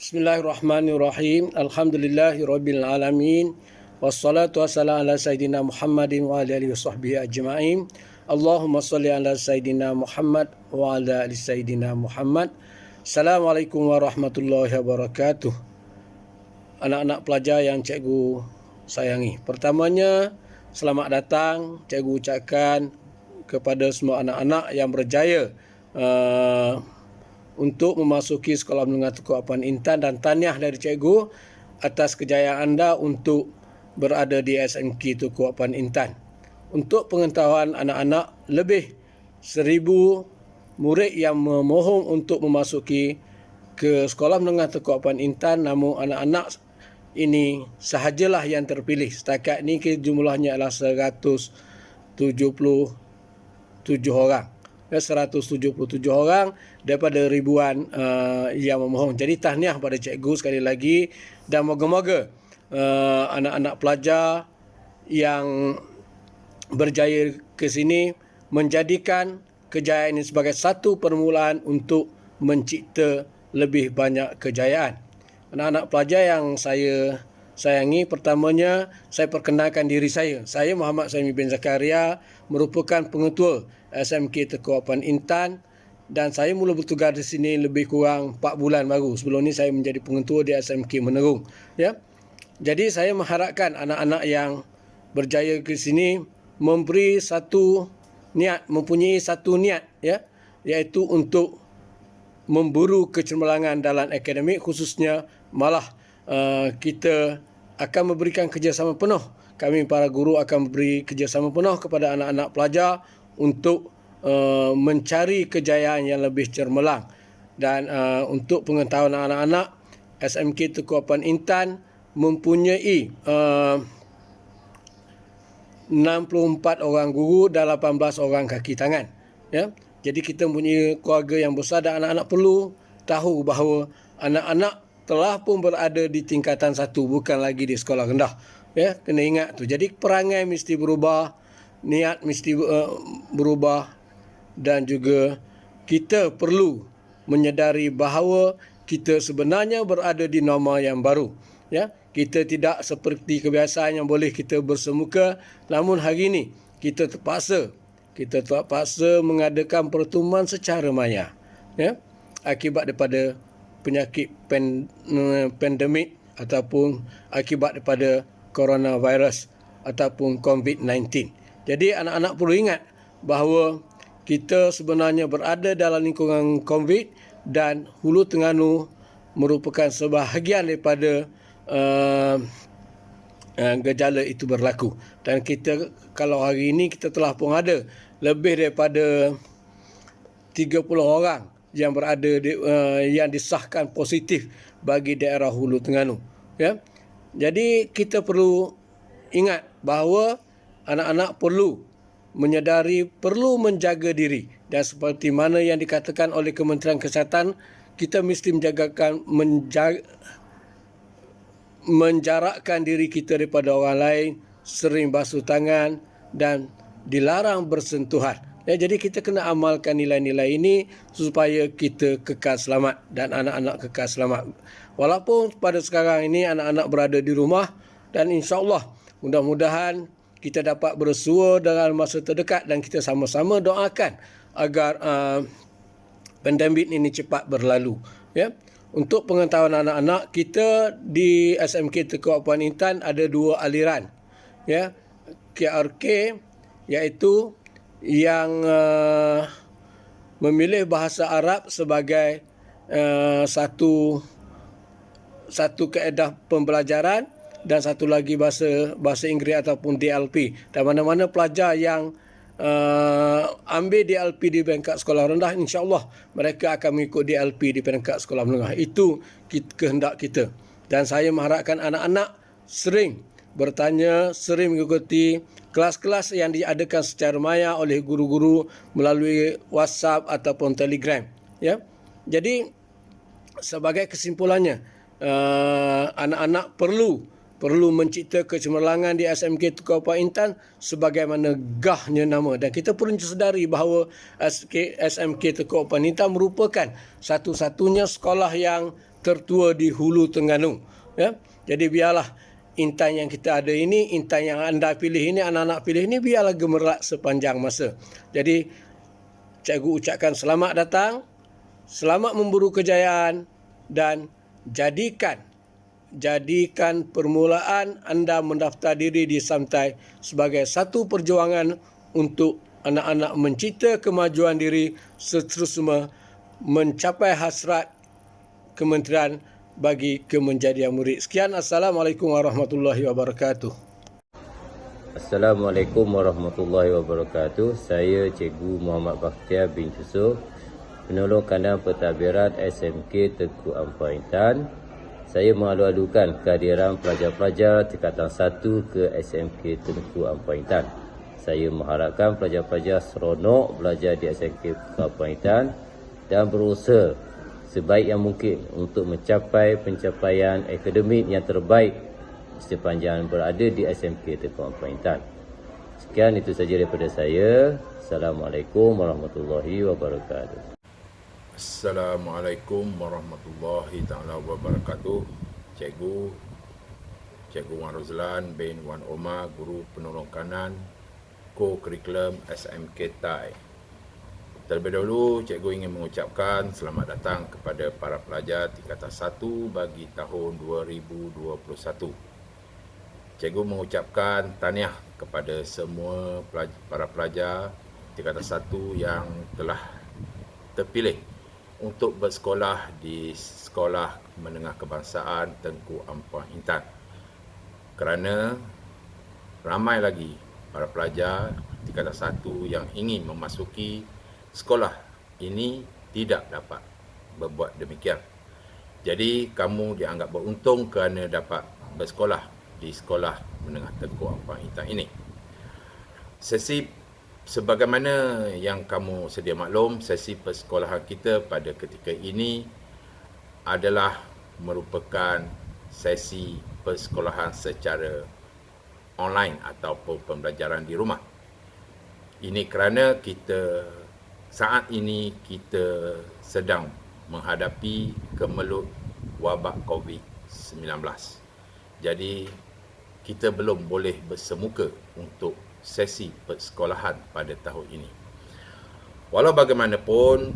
Bismillahirrahmanirrahim. Alhamdulillahirabbil alamin. Wassalatu wassalamu ala sayidina Muhammadin wa ala alihi washabbihi ajma'in. Allahumma shalli ala sayidina Muhammad wa ala ali sayidina Muhammad. Assalamualaikum warahmatullahi wabarakatuh. Anak-anak pelajar yang cikgu sayangi. Pertamanya, selamat datang cikgu ucapkan kepada semua anak-anak yang berjaya untuk memasuki Sekolah Menengah Tekuk Apan Intan, dan tahniah dari cikgu atas kejayaan anda untuk berada di SMK Tekuk Apan Intan. Untuk pengetahuan anak-anak, lebih 1,000 murid yang memohon untuk memasuki ke Sekolah Menengah Tekuk Apan Intan, namun anak-anak ini sahajalah yang terpilih. Setakat ini jumlahnya adalah 177 orang. 177 orang daripada ribuan yang memohon. Jadi tahniah pada cikgu sekali lagi, dan moga-moga anak-anak pelajar yang berjaya ke sini menjadikan kejayaan ini sebagai satu permulaan untuk mencipta lebih banyak kejayaan. Anak-anak pelajar yang saya sayangi, pertamanya saya perkenalkan diri saya. Saya Muhammad Saimi bin Zakaria, merupakan pengetua SMK Tekuk Apan Intan, dan saya mula bertugas di sini lebih kurang 4 bulan baru. Sebelum ini saya menjadi pengetua di SMK Menurung. Ya. Jadi saya mengharapkan anak-anak yang berjaya ke sini mempunyai satu niat, ya, iaitu untuk memburu kecemerlangan dalam akademik, khususnya malah kita akan memberikan kerjasama penuh. Kami para guru akan memberi kerjasama penuh kepada anak-anak pelajar untuk mencari kejayaan yang lebih cemerlang. Dan untuk pengetahuan anak-anak, SMK Tekuk Apan Intan mempunyai 64 orang guru dan 18 orang kaki tangan. Ya. Jadi kita mempunyai keluarga yang besar, dan anak-anak perlu tahu bahawa anak-anak telah pun berada di tingkatan 1, bukan lagi di sekolah rendah. Ya, kena ingat tu. Jadi perangai mesti berubah, niat mesti berubah, dan juga kita perlu menyedari bahawa kita sebenarnya berada di norma yang baru. Ya, kita tidak seperti kebiasaan yang boleh kita bersemuka, namun hari ini kita terpaksa mengadakan pertemuan secara maya. Ya, akibat daripada penyakit pandemik ataupun akibat daripada coronavirus ataupun COVID-19. Jadi anak-anak perlu ingat bahawa kita sebenarnya berada dalam lingkungan COVID, dan Hulu Terengganu merupakan sebahagian daripada gejala itu berlaku. Dan kita, kalau hari ini kita telah pun ada lebih daripada 30 orang yang berada yang disahkan positif bagi daerah Hulu Terengganu. Ya. Jadi kita perlu ingat bahawa anak-anak perlu menyedari, perlu menjaga diri, dan seperti mana yang dikatakan oleh Kementerian Kesihatan, kita mesti menjarakkan diri kita daripada orang lain, sering basuh tangan, dan dilarang bersentuhan. Ya, jadi kita kena amalkan nilai-nilai ini supaya kita kekal selamat dan anak-anak kekal selamat. Walaupun pada sekarang ini anak-anak berada di rumah, dan insya-Allah mudah-mudahan kita dapat bersua dalam masa terdekat, dan kita sama-sama doakan agar pandemik ini cepat berlalu. Ya. Untuk pengetahuan anak-anak, kita di SMK Tekuk Apan Intan ada 2 aliran. Ya. KRK, iaitu yang memilih bahasa Arab sebagai satu kaedah pembelajaran, dan satu lagi bahasa Inggeris ataupun DLP. Dan mana-mana pelajar yang ambil DLP di peringkat sekolah rendah, insya-Allah mereka akan mengikut DLP di peringkat sekolah menengah. Itu kehendak kita. Dan saya mengharapkan anak-anak sering bertanya, sering mengikuti kelas-kelas yang diadakan secara maya oleh guru-guru melalui WhatsApp ataupun Telegram. Ya. Jadi sebagai kesimpulannya, anak-anak perlu mencipta kecemerlangan di SMK Tekuk Apan Intan sebagaimana gahnya nama, dan kita perlu sedari bahawa SMK Tekuk Apan Intan merupakan satu-satunya sekolah yang tertua di Hulu Terengganu. Ya. Jadi biarlah intan yang kita ada ini, intan yang anda pilih ini, anak-anak pilih ini, biarlah gemerlap sepanjang masa. Jadi cikgu ucapkan selamat datang, selamat memburu kejayaan, dan jadikan permulaan anda mendaftar diri di Samtai sebagai satu perjuangan untuk anak-anak mencipta kemajuan diri seterusnya mencapai hasrat kementerian bagi kemenjadian murid. Sekian, Assalamualaikum warahmatullahi wabarakatuh. Assalamualaikum warahmatullahi wabarakatuh. Saya Cikgu Muhammad Bakhtiar bin Yusuf, penolong kandang pentadbiran SMK Tengku Ampang Intan. Saya mengalu-alukan kehadiran pelajar-pelajar tingkatan 1 ke SMK Tengku Ampang Intan. Saya mengharapkan pelajar-pelajar seronok belajar di SMK Tengku Ampang Intan dan berusaha sebaik yang mungkin untuk mencapai pencapaian akademik yang terbaik sepanjang berada di SMK Tengku Ampang Intan. Sekian, itu saja daripada saya. Assalamualaikum warahmatullahi wabarakatuh. Assalamualaikum warahmatullahi taala wabarakatuh. Cikgu Wan Rozlan bin Wan Omar, guru penolong kanan co-curriculum SMK TAI. Terlebih dahulu, cikgu ingin mengucapkan selamat datang kepada para pelajar tingkatan 1 bagi tahun 2021. Cikgu mengucapkan tahniah kepada semua para pelajar tingkatan 1 yang telah terpilih untuk bersekolah di Sekolah Menengah Kebangsaan Tengku Ampang Intan. Kerana ramai lagi para pelajar tingkatan 1 yang ingin memasuki sekolah ini tidak dapat berbuat demikian. Jadi kamu dianggap beruntung kerana dapat bersekolah di Sekolah Menengah Tengku Ampang Intan ini. Sesi sebagaimana yang kamu sedia maklum, sesi persekolahan kita pada ketika ini adalah merupakan sesi persekolahan secara online ataupun pembelajaran di rumah. Ini kerana saat ini kita sedang menghadapi kemelut wabak COVID-19. Jadi kita belum boleh bersemuka untuk sesi persekolahan pada tahun ini. Walau bagaimanapun,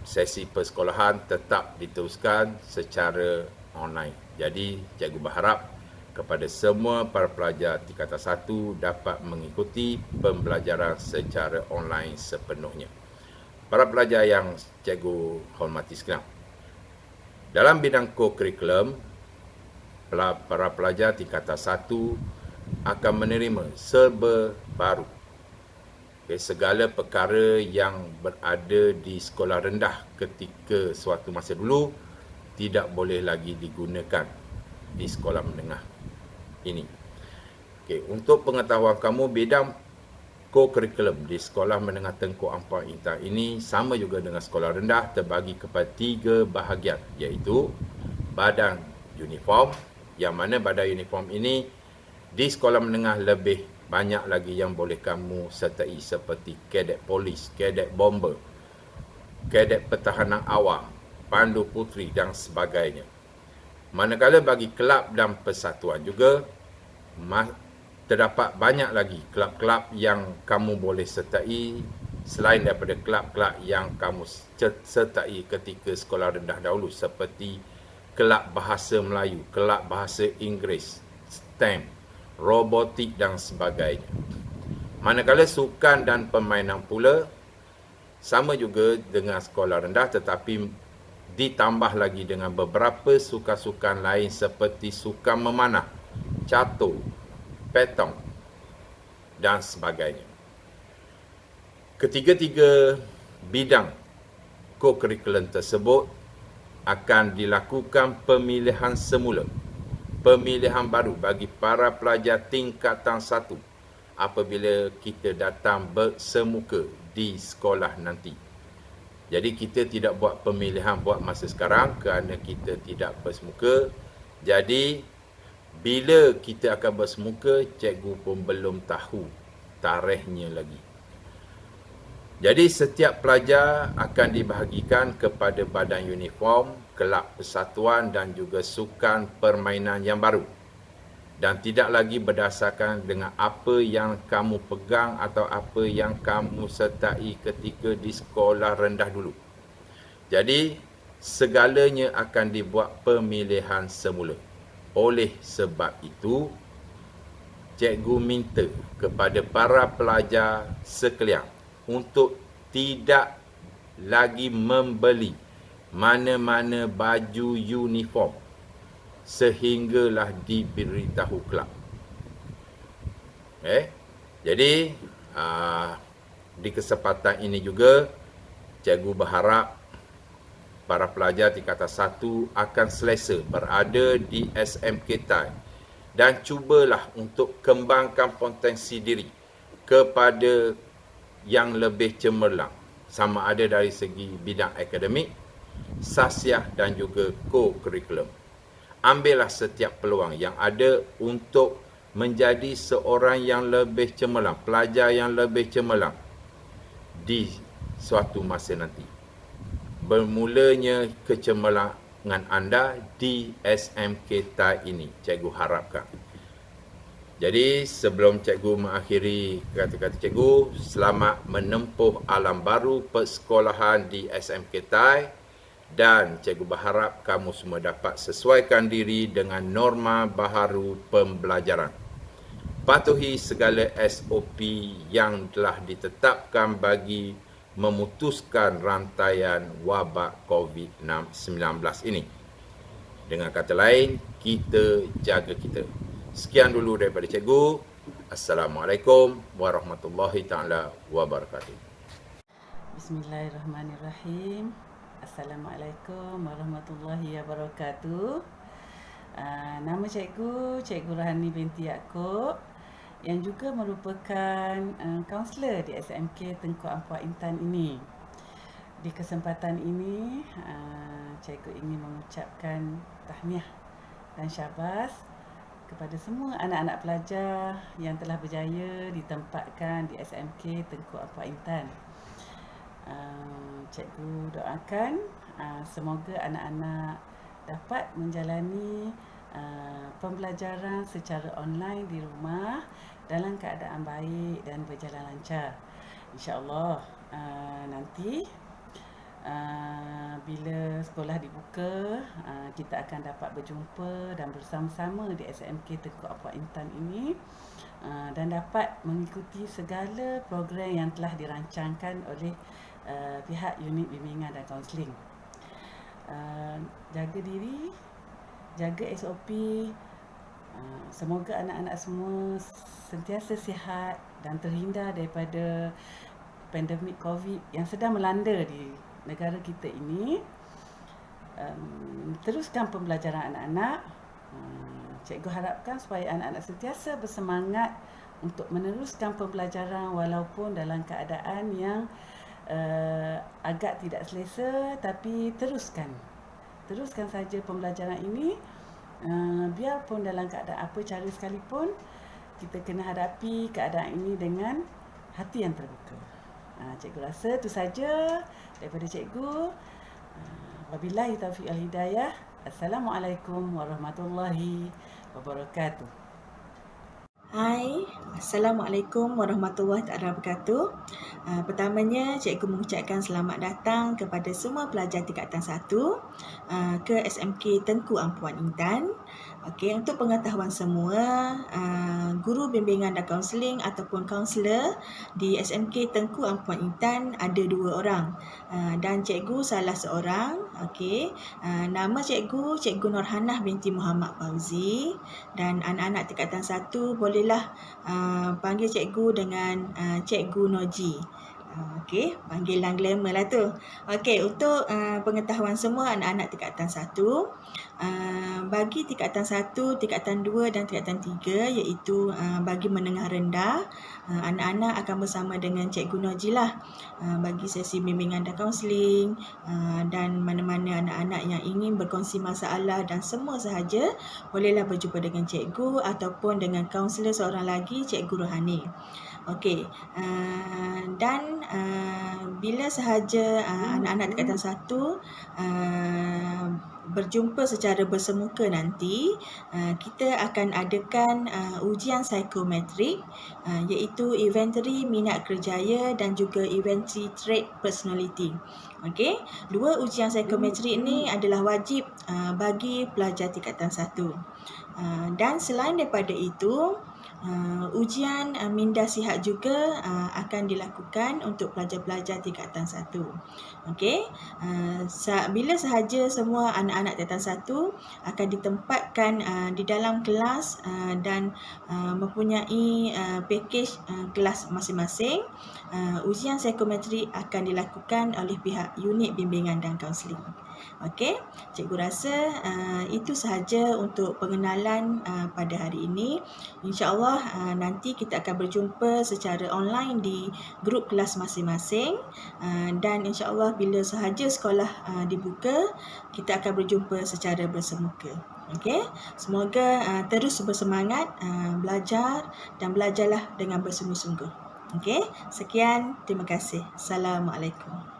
sesi persekolahan tetap diteruskan secara online. Jadi, cikgu berharap kepada semua para pelajar tingkatan 1 dapat mengikuti pembelajaran secara online sepenuhnya. Para pelajar yang cikgu hormati sekalian, dalam bidang co-curriculum, para pelajar tingkatan 1 akan menerima serba baru. Segala perkara yang berada di sekolah rendah ketika suatu masa dulu tidak boleh lagi digunakan di sekolah menengah ini. Untuk pengetahuan kamu, bidang co-curriculum di Sekolah Menengah Tengku Ampang Intan ini sama juga dengan sekolah rendah, terbagi kepada 3 bahagian, iaitu badan uniform, yang mana badan uniform ini di sekolah menengah lebih banyak lagi yang boleh kamu sertai, seperti kadet polis, kadet bomber, kadet pertahanan awam, pandu puteri dan sebagainya. Manakala bagi kelab dan persatuan juga, terdapat banyak lagi kelab-kelab yang kamu boleh sertai selain daripada kelab-kelab yang kamu sertai ketika sekolah rendah dahulu, seperti kelab bahasa Melayu, kelab bahasa Inggeris, STEM, robotik dan sebagainya. Manakala sukan dan permainan pula sama juga dengan sekolah rendah, tetapi ditambah lagi dengan beberapa sukan-sukan lain seperti sukan memanah, catur, petong dan sebagainya. Ketiga-tiga bidang co-curriculum tersebut akan dilakukan pemilihan semula, pemilihan baru bagi para pelajar tingkatan 1 apabila kita datang bersemuka di sekolah nanti. Jadi kita tidak buat pemilihan buat masa sekarang kerana kita tidak bersemuka. Jadi bila kita akan bersemuka, cikgu pun belum tahu tarikhnya lagi. Jadi setiap pelajar akan dibahagikan kepada badan uniform, kelab persatuan dan juga sukan permainan yang baru. Dan tidak lagi berdasarkan dengan apa yang kamu pegang atau apa yang kamu sertai ketika di sekolah rendah dulu. Jadi segalanya akan dibuat pemilihan semula. Oleh sebab itu, cikgu minta kepada para pelajar sekalian untuk tidak lagi membeli mana-mana baju uniform sehinggalah diberitahu kelab. Jadi di kesempatan ini juga cikgu berharap para pelajar tingkatan 1 akan selesa berada di SMK TAI dan cubalah untuk kembangkan potensi diri kepada yang lebih cemerlang, sama ada dari segi bidang akademik, sasiah dan juga co-curriculum. Ambillah setiap peluang yang ada untuk menjadi seorang yang lebih cemerlang, pelajar yang lebih cemerlang di suatu masa nanti. Bermulanya kecemerlangan anda di SMK TAI ini, cikgu harapkan. Jadi sebelum cikgu mengakhiri kata-kata cikgu, selamat menempuh alam baru persekolahan di SMK TAI dan cikgu berharap kamu semua dapat sesuaikan diri dengan norma baharu pembelajaran. Patuhi segala SOP yang telah ditetapkan bagi memutuskan rantaian wabak COVID-19 ini. Dengan kata lain, kita jaga kita. Sekian dulu daripada cikgu. Assalamualaikum warahmatullahi taala wabarakatuh. Bismillahirrahmanirrahim. Assalamualaikum warahmatullahi wabarakatuh. Nama cikgu, Cikgu Rohani binti Yaakob yang juga merupakan kaunselor di SMK Tengku Ampuan Intan ini. Di kesempatan ini, cikgu ingin mengucapkan tahniah dan syabas kepada semua anak-anak pelajar yang telah berjaya ditempatkan di SMK Tengku Ampuan Intan. Cikgu doakan semoga anak-anak dapat menjalani pembelajaran secara online di rumah dalam keadaan baik dan berjalan lancar. InsyaAllah nanti bila sekolah dibuka, kita akan dapat berjumpa dan bersama-sama di SMK Tengku Ampuan Intan ini dan dapat mengikuti segala program yang telah dirancangkan oleh pihak unit bimbingan dan kaunseling. Jaga diri, jaga SOP. Semoga anak-anak semua sentiasa sihat dan terhindar daripada pandemik COVID yang sedang melanda di negara kita ini. Teruskan pembelajaran anak-anak. Cikgu harapkan supaya anak-anak sentiasa bersemangat untuk meneruskan pembelajaran walaupun dalam keadaan yang agak tidak selesa, tapi teruskan saja pembelajaran ini. Biarpun dalam keadaan apa cara sekalipun, kita kena hadapi keadaan ini dengan hati yang terbuka. Cikgu rasa itu saja daripada cikgu. Wabillahi taufiq wal hidayah. Assalamualaikum warahmatullahi wabarakatuh. Hai, Assalamualaikum warahmatullahi wabarakatuh. Pertamanya, cikgu mengucapkan selamat datang kepada semua pelajar tingkatan 1 ke SMK Tengku Ampuan Intan. Okey, untuk pengetahuan semua, guru bimbingan dan kaunseling ataupun kaunselor di SMK Tengku Ampuan Intan ada 2 orang. Dan cikgu salah seorang. Okey, nama cikgu Nurhanah binti Muhammad Fauzi, dan anak-anak tingkatan 1 bolehlah panggil cikgu dengan Cikgu Noji. Okey, panggilan glamour lah tu. Okey, untuk pengetahuan semua anak-anak tingkatan 1, bagi tingkatan 1, tingkatan 2 dan tingkatan 3, iaitu bagi menengah rendah, anak-anak akan bersama dengan Cikgu Noji lah bagi sesi bimbingan dan kaunseling, dan mana-mana anak-anak yang ingin berkongsi masalah dan semua sahaja, bolehlah berjumpa dengan cikgu ataupun dengan kaunselor seorang lagi, Cikgu Rohani. Okey, dan bila sahaja anak-anak tingkatan 1 berjumpa secara bersemuka nanti, kita akan adakan ujian psikometrik, iaitu inventory minat kerjaya dan juga inventory trait personality. Okey, 2 ujian psikometrik ini adalah wajib bagi pelajar tingkatan 1. Dan selain daripada itu, ujian minda sihat juga akan dilakukan untuk pelajar-pelajar tingkatan 1. Okey, bila sahaja semua anak-anak tingkatan 1 akan ditempatkan di dalam kelas dan mempunyai pakej kelas masing-masing, ujian psikometrik akan dilakukan oleh pihak unit bimbingan dan kaunseling. Okey, cikgu rasa itu sahaja untuk pengenalan pada hari ini. InsyaAllah nanti kita akan berjumpa secara online di grup kelas masing-masing, dan insyaAllah bila sahaja sekolah dibuka, kita akan berjumpa secara bersemuka. Okey, semoga terus bersemangat belajar dan belajarlah dengan bersungguh-sungguh. Okey, sekian, terima kasih. Assalamualaikum.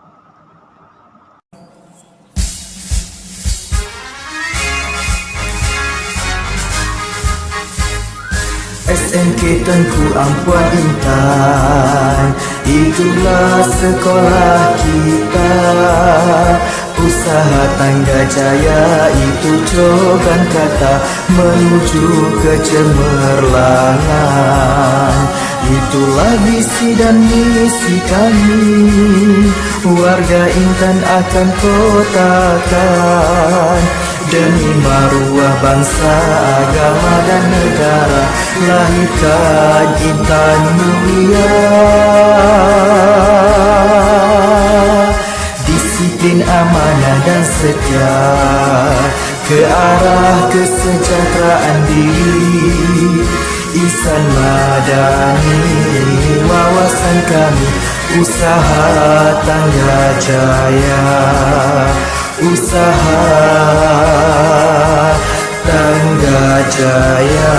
SMK Tengku Ampuan Intan, itulah sekolah kita. Usaha tangga jaya itu coban kata menuju kecemerlangan. Itulah visi dan misi kami, warga Intan akan kotakan. Demi maruah bangsa, agama dan negara, lahirkan Intan mulia. Disiplin, amanah dan setia, ke arah kesejahteraan diri. Ihsan Madani, wawasan kami, usaha tangga jaya. Usaha tangga jaya.